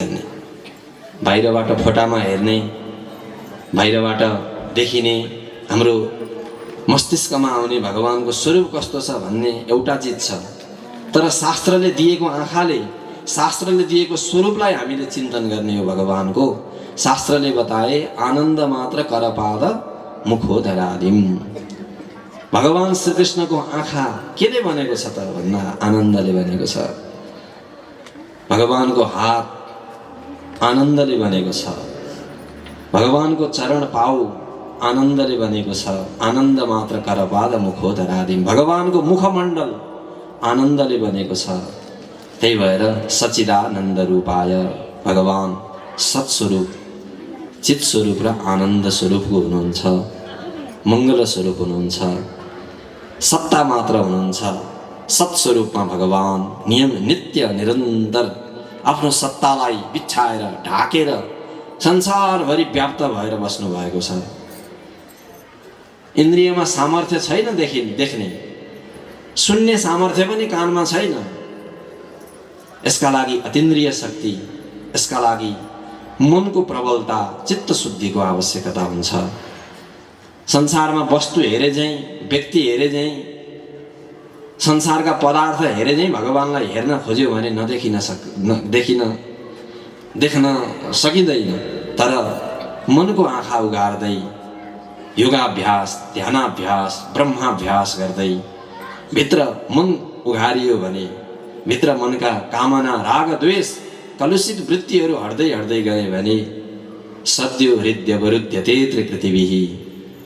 हेर्ने, बाहिरबाट फोटामा हेर्ने, बाहिरबाट देखिने, हाम्रो मस्तिष्कमा आउने भगवानको स्वरूप कस्तो छ भन्ने एउटा चिज छ। तर शास्त्रले दिएको आँखाले, शास्त्रले दिएको स्वरूपलाई हामीले चिन्तन गर्ने हो। भगवानको शास्त्रले बताए आनन्द मात्र करपाद मुखोदरादिम। भगवान श्रीकृष्णको आँखा केले बनेको छ त भन्दा आनन्दले बनेको छ। भगवानको हात आनन्दले बनेको छ। भगवानको चरण पाउ आनन्दले बनेको छ। आनन्द मात्र करपाद मुखोदरादिम। भगवानको मुखमण्डल आनन्दले बनेको छ। त्यही भएर सच्चिदानन्द रूपाय, भगवान सत्स्वरूप, चित स्वरूप र आनन्द स्वरूपको हुनुहुन्छ, मङ्गल स्वरूप हुनुहुन्छ, सत्ता मात्र हुनुहुन्छ। सत्स्वरूपमा भगवान नित्य निरन्तर आफ्नो सत्तालाई बिछाएर ढाकेर संसारभरि व्याप्त भएर बस्नु भएको छ। इन्द्रियमा सामर्थ्य छैन देख्ने, सुन्ने सामर्थ्य पनि कानमा छैन। यसका लागि अतीन्द्रिय शक्ति, यसका लागि मनको प्रबलता, चित्त शुद्धिको आवश्यकता हुन्छ। संसारमा वस्तु हेरे चाहिँ, व्यक्ति हेरे चाहिँ, संसारका पदार्थ हेरे चाहिँ भगवानलाई हेर्न खोज्यो भने देख्न सकिँदैन। तर मनको आँखा उगार्दै योगाभ्यास, ध्यानाभ्यास, ब्रह्माभ्यास गर्दै भित्र मन उघारियो भने, भित्र मनका कामना, राग, द्वेष, कलुषित वृत्तिहरू हट्दै गए भने सद्यो हृदयवरुध्यते त्रिकृतिभिः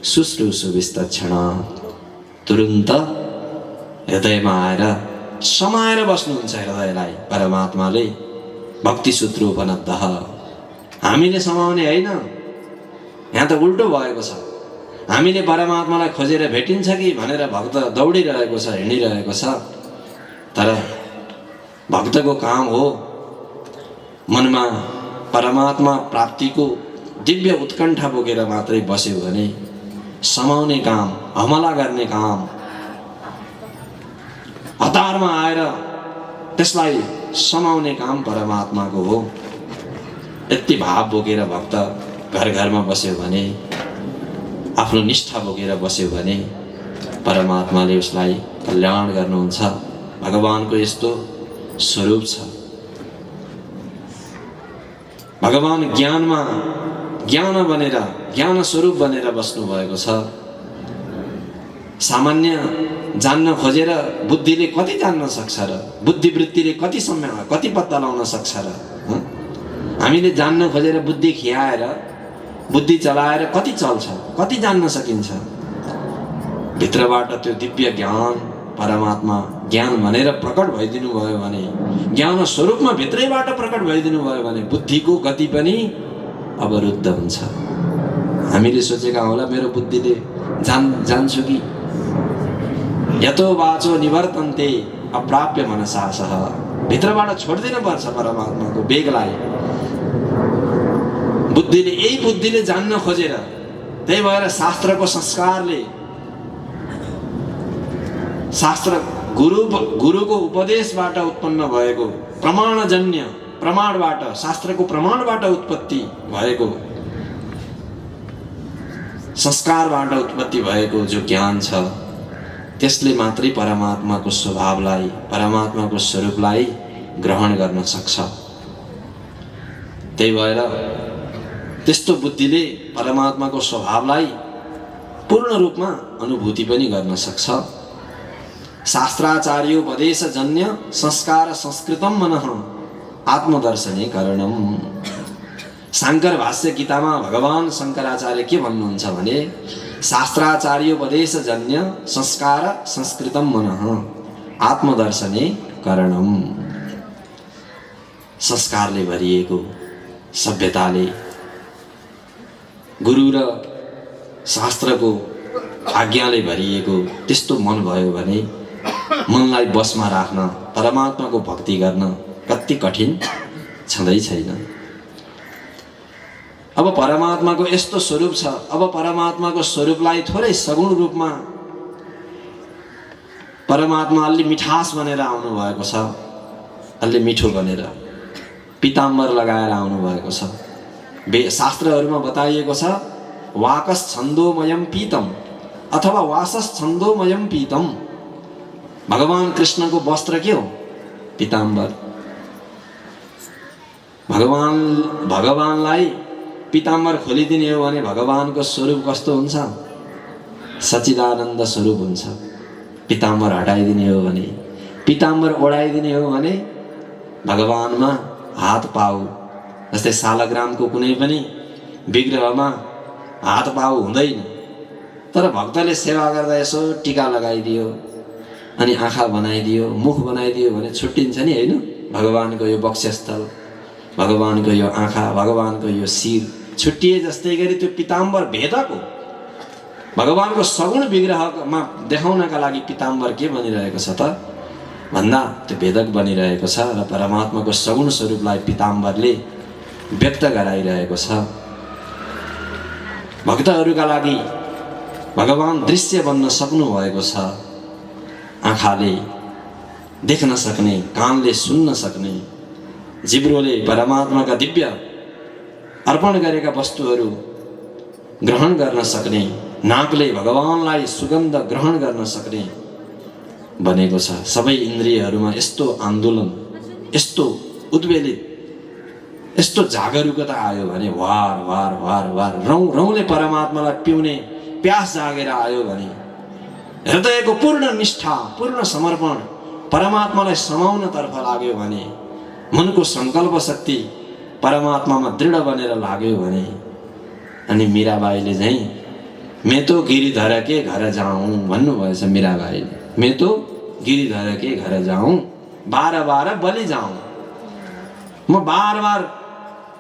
शुश्रूषु विस्तक्षणात्। तुरुन्त हृदयमा आएर समाएर बस्नुहुन्छ हृदयलाई परमात्माले। भक्ति सूत्रोपनद्धः। हामीले समाउने होइन, यहाँ त उल्टो भएको छ। हामीले परमात्मालाई खोजेर भेटिन्छ कि भनेर भक्त दौडिरहेको छ, हिँडिरहेको छ। तर भक्तको काम हो मनमा परमात्मा प्राप्तिको दिव्य उत्कण्ठा बोकेर मात्रै बस्यो भने समाउने काम, हमला गर्ने काम, हतारमा आएर त्यसलाई समाउने काम परमात्माको हो। यति भाव बोकेर भक्त घर घरमा बस्यो भने, आफ्नो निष्ठा बोकेर बस्यो भने परमात्माले उसलाई कल्याण गर्नुहुन्छ। भगवानको यस्तो स्वरूप छ। भगवान ज्ञानमा ज्ञान बनेर, ज्ञान स्वरूप बनेर बस्नु भएको छ। सामान्य जान्न खोजेर बुद्धिले कति जान्न सक्छ र? बुद्धिवृत्तिले कति पत्ता लगाउन सक्छ र? हामीले जान्न खोजेर बुद्धि खियाएर, बुद्धि चलाएर कति चल्छ, कति जान्न सकिन्छ? भित्रबाट त्यो दिव्य ज्ञान, परमात्मा ज्ञान भनेर प्रकट भइदिनु भयो भने, ज्ञान स्वरूपमा भित्रैबाट प्रकट भइदिनु भयो भने बुद्धिको गति पनि अवरुद्ध हुन्छ। हामीले सोचेका होला मेरो बुद्धिले जान्छु कि, यतो वाचो निवर्तन्ते अप्राप्य मनसा सह। भित्रबाट छोड्दिनु पर्छ परमात्माको वेगलाई। बुद्धिले, यही बुद्धिले जान्न खोजेर, त्यही भएर शास्त्रको संस्कारले, शास्त्र गुरुको उपदेशबाट उत्पन्न भएको प्रमाणजन्य, प्रमाणबाट, शास्त्रको प्रमाणबाट उत्पत्ति भएको, संस्कारबाट उत्पत्ति भएको जो ज्ञान छ त्यसले मात्रै परमात्माको स्वभावलाई, परमात्माको स्वरूपलाई ग्रहण गर्न सक्छ। त्यही भएर त्यस्तो बुद्धिले परमात्माको स्वभावलाई पूर्ण रूपमा अनुभूति पनि गर्न सक्छ। शास्त्राचार्योपदेशजन्य संस्कार संस्कृतम मनः आत्मदर्शने कारणम। शाङ्कर भाष्य गीतामा भगवान शङ्कराचार्य के भन्नुहुन्छ भने, शास्त्राचार्योपदेशजन्य संस्कार संस्कृतम मनः आत्मदर्शने कारणम। संस्कारले भरिएको, सभ्यताले, गुरु र शास्त्रको आज्ञाले भरिएको त्यस्तो मन भयो भने मनलाई बसमा राख्न, परमात्माको भक्ति गर्न कति कठिन छँदै छैन। अब परमात्माको यस्तो स्वरूप छ। अब परमात्माको स्वरूपलाई थोरै सगुण रूपमा परमात्मा अलि मिठास बनेर आउनु भएको छ, अलि मिठो बनेर। पिताम्बर लगाएर आउनुभएको छ। शास्त्रहरूमा बताइएको छ वाकस छन्दोमयम पीतम अथवा वासस छन्दोमयम पीतम। भगवान कृष्णको वस्त्र के हो? पिताम्बर। भगवानलाई पिताम्बर खोलिदिने हो भने भगवानको स्वरूप कस्तो हुन्छ? सच्चिदानन्द स्वरूप हुन्छ। पिताम्बर हटाइदिने हो भने, पिताम्बर ओढाइदिने हो भने भगवानमा हात पाउ, जस्तै शालग्रामको कुनै पनि विग्रहमा हात पाउ हुँदैन। तर भक्तले सेवा गर्दा यसो टीका लगाइदियो अनि आँखा बनाइदियो, मुख बनाइदियो भने छुट्टिन्छ नि, होइन? भगवानको यो वक्षस्थल, भगवानको यो आँखा, भगवानको यो शिर छुट्टिए जस्तै गरी त्यो पिताम्बर भेदक हो। भगवानको सगुण विग्रहमा देखाउनका लागि पिताम्बर के बनिरहेको छ त भन्दा त्यो भेदक बनिरहेको छ र परमात्माको सगुण स्वरूपलाई पिताम्बरले व्यक्त गराइरहेको छ। भक्तहरूका लागि भगवान दृश्य बन्न सक्नु भएको छ। आँखाले देख्न सक्ने, कानले सुन्न सक्ने, जिब्रोले परमात्माका दिव्य अर्पण गरेका वस्तुहरू ग्रहण गर्न सक्ने, नाकले भगवानलाई सुगन्ध ग्रहण गर्न सक्ने बनेको छ। सबै इन्द्रियहरूमा यस्तो आन्दोलन, यस्तो उद्वेलित, यस्तो जागरुकता आयो भने वार वार वार वार रौँले परमात्मालाई पिउने प्यास जागेर आयो भने, हृदयको पूर्ण निष्ठा, पूर्ण समर्पण परमात्मालाई समाउन तर्फ लाग्यो भने, मनको संकल्प शक्ति परमात्मामा दृढ बनेर लाग्यो भने, अनि मीराबाईले चाहिँ मैं तो गिरिधर के घर जाऊँ भन्नुभएछ। मीराबाईले मैं तो गिरिधर के घर जाऊँ, बार बार बलि जाऊँ, म बार बार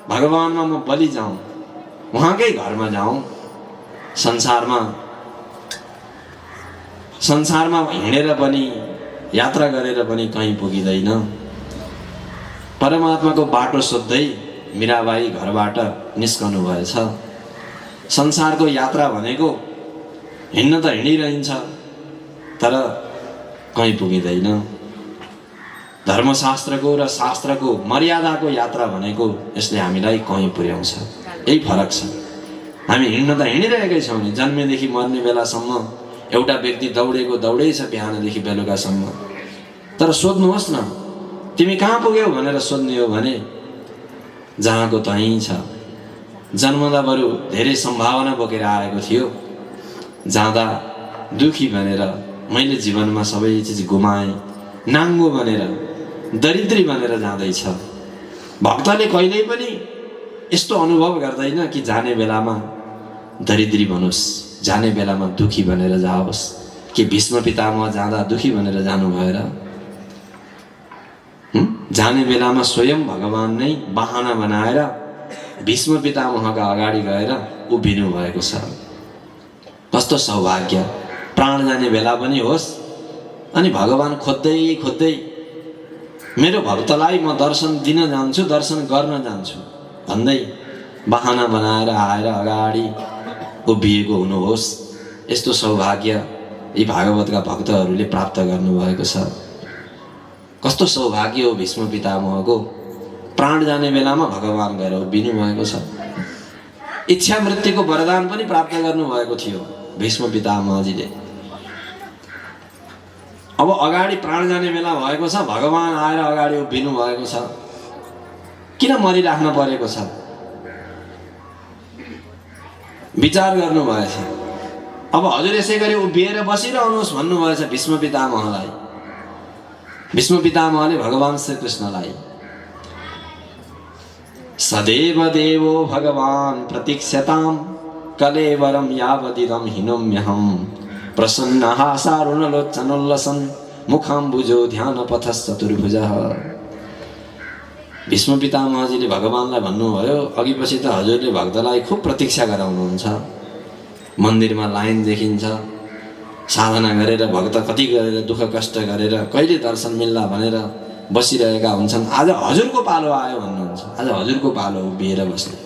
भगवानमा म बलि जाऊँ, उहाँकै घरमा जाऊँ। संसारमा हिँडेर पनि, यात्रा गरेर पनि कहीँ पुगिँदैन। परमात्माको बाटो सोध्दै मीराबाई घरबाट निस्कनु भएछ। संसारको यात्रा भनेको हिँड्न त हिँडिरहन्छ तर कहीँ पुगिँदैन। धर्मशास्त्रको र शास्त्रको मर्यादाको यात्रा भनेको यसले हामीलाई कहीँ पुर्याउँछ। यही फरक छ। हामी हिँड्न त हिँडिरहेकै छौँ नि, जन्मेदेखि मर्ने बेलासम्म एउटा व्यक्ति दौडेको दौडै छ बिहानदेखि बेलुकासम्म। तर सोध्नुहोस् न, तिमी कहाँ पुग्यौ भनेर सोध्ने हो भने जहाँको तहीँ छ। जन्मदा बरु धेरै सम्भावना बोकेर आएको थियो, जाँदा दुखी भनेर मैले जीवनमा सबै चिज गुमाएँ, नाङ्गो बनेर, दरिद्री बनेर जाँदैछ। भक्तले कहिल्यै पनि यस्तो अनुभव गर्दैन कि जाने बेलामा दरिद्री बनोस्, जाने बेलामा दुखी बनेर जाओस्। कि भीष्म पितामह जाँदा दुखी बनेर जानु भएर? जाने बेलामा स्वयं भगवान नै बहाना बनाएर भीष्म पितामहका अगाडि गएर उभिनु भएको छ। कस्तो सौभाग्य! प्राण जाने बेला पनि होस् अनि भगवान खोज्दै खोज्दै मेरो भक्तलाई म दर्शन दिन जान्छु, दर्शन गर्न जान्छु भन्दै बहाना बनाएर आएर अगाडि उभिएको हुनुहोस्। यस्तो सौभाग्य यी भागवतका भक्तहरूले प्राप्त गर्नुभएको छ। कस्तो सौभाग्य हो भीष्म पितामहको! प्राण जाने बेलामा भगवान गएर उभिनु भएको छ। इच्छा मृत्युको वरदान पनि प्राप्त गर्नुभएको थियो भीष्म पितामहजीले। अब अगाडि प्राण जाने बेला भएको छ, भगवान आएर अगाडि उभिनु भएको छ। किन मरिराख्न परेको छ? विचार गर्नुभएछ। अब हजुर यसै गरी उभिएर बसिरहनुहोस् भन्नुभएछ भीष्म पितामहलाई। भीष्म पितामहले भगवान श्री कृष्णलाई सदैव देवो भगवान प्रतीक्षताम कलेवरम यावदिदम हिनोम्यहम प्रसन्नः सारुणलोचनोल्लसन् मुखाम्बुजो ध्यान पथस् चतुर्भुजः। भीष्म पितामहजीले भगवानलाई भन्नुभयो, अघि पछि त हजुरले भक्तलाई खुब प्रतीक्षा गराउनुहुन्छ। मन्दिरमा लाइन देखिन्छ, साधना गरेर भक्त कति गरेर दुःख कष्ट गरेर कहिले दर्शन मिल्ला भनेर बसिरहेका हुन्छन्। आज हजुरको पालो आयो भन्नुहुन्छ। आज हजुरको पालो उभिएर बस्ने।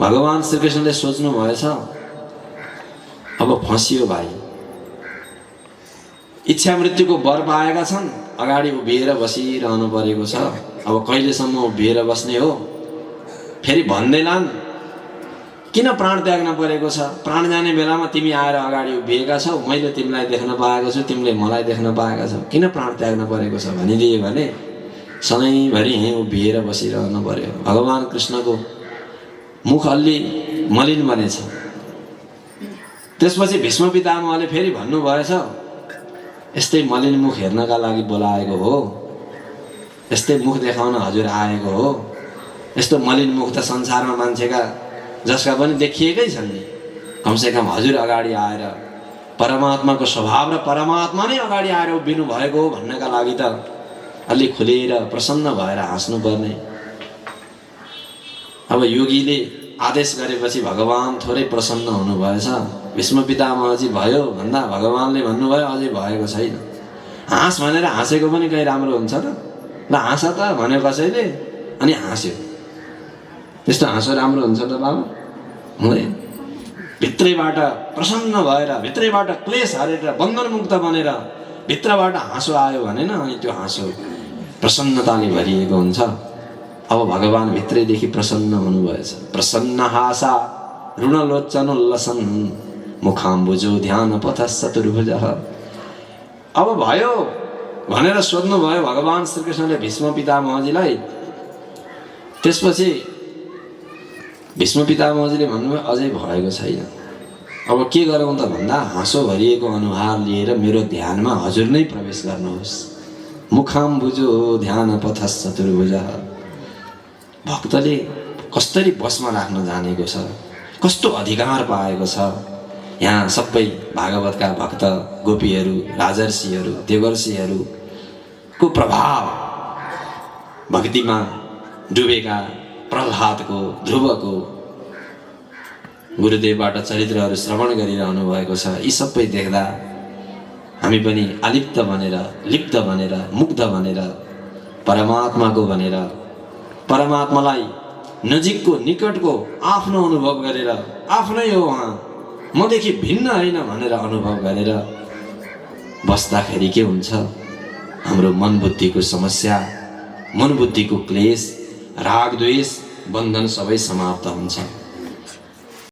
भगवान श्रीकृष्णले सोच्नु भएछ, अब फसियो भाइ। इच्छा मृत्युको वर पाएका छन्, अगाडि उभिएर बसिरहनु परेको छ। अब कहिलेसम्म उभिएर बस्ने हो? फेरि भन्दैलान् किन प्राण त्याग्न परेको छ? प्राण जाने बेलामा तिमी आएर अगाडि उभिएका छौ, मैले तिमीलाई देख्न पाएको छु, तिमीले मलाई देख्न पाएका छौ, किन प्राण त्याग्न परेको छ भनिदिए भने सधैँभरि यहीँ उभिएर बसिरहनु पर्यो। भगवान् कृष्णको मुख अलि मलिन बनेछ। त्यसपछि भीष्म पितामहले फेरि भन्नुभएछ, यस्तै मलिन मुख हेर्नका लागि बोलाएको हो, यस्तै मुख देखाउन हजुर आएको हो। यस्तो मलिन मुख त संसारमा मान्छेका जसका पनि देखिएकै छन् नि। कमसेकम हजुर अगाडि आएर परमात्माको स्वभाव र परमात्मा नै अगाडि आएर उभिनु भएको हो भन्नका लागि त अलि खुलेर प्रसन्न भएर हाँस्नु पर्ने। अब योगीले आदेश गरेपछि भगवान् थोरै प्रसन्न हुनुभएछ। भीष्म पितामहजी भयो भन्दा भगवान्ले भन्नुभयो अझै भएको छैन। हाँस भनेर हाँसेको पनि कहीँ राम्रो हुन्छ त? ल हाँस त भन्यो कसैले, अनि हाँस्यो। त्यस्तो हाँसो राम्रो हुन्छ त बाबु? हुँदैन। भित्रैबाट प्रसन्न भएर, भित्रैबाट क्लेश हरेर, बन्धनमुक्त बनेर भित्रबाट हाँसो आयो भने न, अनि त्यो हाँसो प्रसन्नताले भरिएको हुन्छ। अब भगवान् भित्रैदेखि प्रसन्न हुनुभएछ। प्रसन्न हासा ऋणलोचनोल्लसन मुखाम्बुजो ध्यान पथः चतुर्भुजः। अब भयो भनेर सोध्नुभयो भगवान् श्रीकृष्णले भीष्म पितामहजीलाई। त्यसपछि भीष्म पितामहजीले भन्नुभयो अझै भएको छैन। अब के गरौँ त भन्दा हाँसो भरिएको अनुहार लिएर मेरो ध्यानमा हजुर नै प्रवेश गर्नुहोस्। मुखाम्बुजो ध्यान पथः चतुर्भुजः। भक्तले कसरी बसमा राख्न जानेको छ, कस्तो अधिकार पाएको छ। यहाँ सबै भागवतका भक्त गोपीहरू, राजर्षिहरू, देवर्षिहरूको प्रभाव, भक्तिमा डुबेका प्रह्लादको, ध्रुवको, गुरुदेवबाट चरित्रहरू श्रवण गरिरहनु भएको छ। यी सबै देख्दा हामी पनि आलिप्त बनेर, लिप्त बनेर, मुग्ध बनेर, परमात्माको बनेर, परमात्मालाई नजिकको, निकटको आफ्नो अनुभव गरेर, आफ्नै हो उहाँ, मदेखि भिन्न होइन भनेर अनुभव गरेर बस्दाखेरि के हुन्छ? हाम्रो मन बुद्धिको समस्या, मन बुद्धिको क्लेश, राग द्वेष, बन्धन सबै समाप्त हुन्छ।